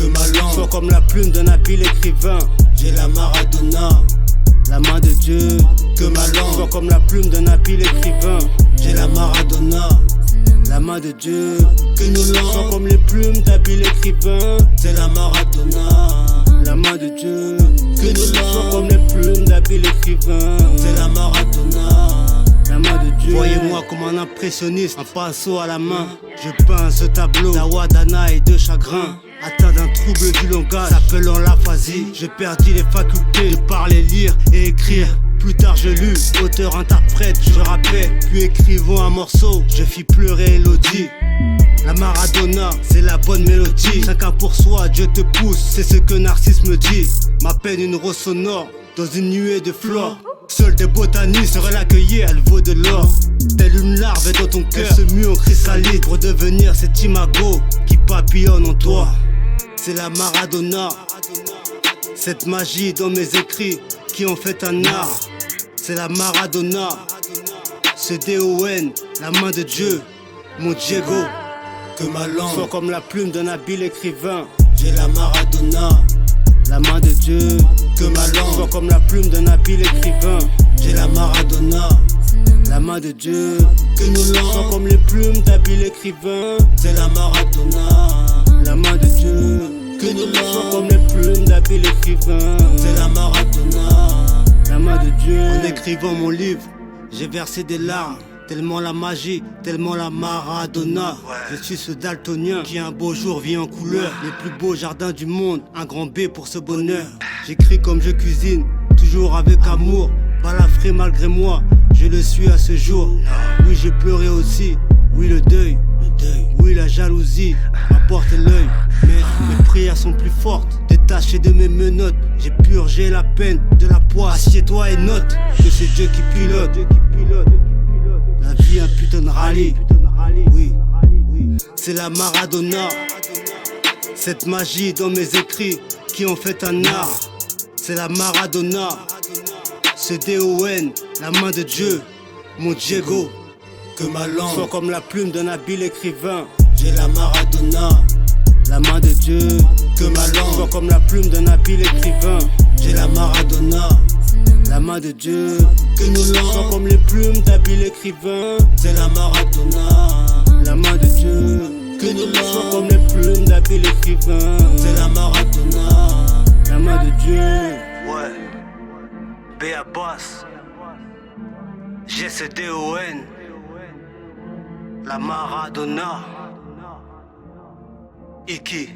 ma langue soit comme la plume d'un habile écrivain. J'ai la Maradona, la main de Dieu. Que ma langue soit comme la plume d'un habile écrivain. J'ai la Maradona, la main de Dieu. Que nos soit langues comme les plumes d'habiles écrivains. C'est la Maradona, la main de Dieu. Que nos soit langues comme les plumes d'habiles écrivains. C'est la Maradona, la main de Dieu. Voyez-moi comme un impressionniste, un pinceau à la main. Je peins ce tableau d'Awadana et de chagrin. Atteint d'un trouble du langage, s'appelant l'aphasie. J'ai perdu les facultés de parler, lire et écrire. Plus tard je lus, auteur-interprète, je rappais, puis écrivant un morceau, je fis pleurer Elodie. La Maradona, c'est la bonne mélodie. Chacun pour soi, Dieu te pousse, c'est ce que Narcisse me dit. Ma peine une rose sonore, dans une nuée de flore. Seuls des botanistes seraient l'accueillir, elle vaut de l'or. Telle une larve est dans ton cœur, elle se mue en chrysalide pour devenir cet imago qui papillonne en toi. C'est la Maradona, cette magie dans mes écrits qui en fait un art. C'est la Maradona, ce D-O-N, la main de Dieu, mon Diego. Que ma langue soit comme la plume d'un habile écrivain. J'ai la Maradona, la main de Dieu. Que ma langue soit comme la plume d'un habile écrivain. J'ai la Maradona, la main de Dieu. Que nos soit langues comme les plumes d'habiles écrivains. C'est la Maradona, la main de Dieu. Que nos soit langues comme les plumes d'habiles écrivains. C'est la Maradona, la main de Dieu. En écrivant mon livre, j'ai versé des larmes. Tellement la magie, tellement la Maradona. Je suis ce daltonien qui un beau jour vit en couleur. Les plus beaux jardins du monde, un grand B pour ce bonheur. J'écris comme je cuisine, toujours avec amour. Balafré malgré moi, je le suis à ce jour. Oui, j'ai pleuré aussi, oui le deuil. Oui, la jalousie m'apporte l'œil. Mais mes prières sont plus fortes. Détaché de mes menottes, j'ai purgé la peine de la poisse. Assieds-toi et note que c'est Dieu qui pilote. La vie un putain de rallye. Oui, c'est la Maradona, cette magie dans mes écrits qui en fait un art. C'est la Maradona, ce D-O-N, la main de Dieu, mon Diego. Que ma langue soit comme la plume d'un habile écrivain. J'ai la Maradona, la main de Dieu. Que ma langue soit comme la plume d'un habile écrivain. J'ai la Maradona, la main de Dieu. Que nos soit langues comme les plumes d'habiles écrivains. C'est la Maradona, la main de Dieu. Que nos soit langues comme les plumes d'habiles écrivains. C'est la Maradona, la main de Dieu. Ouais, B.A. Boss, G.C.D.O.N, la Maradona, Iki.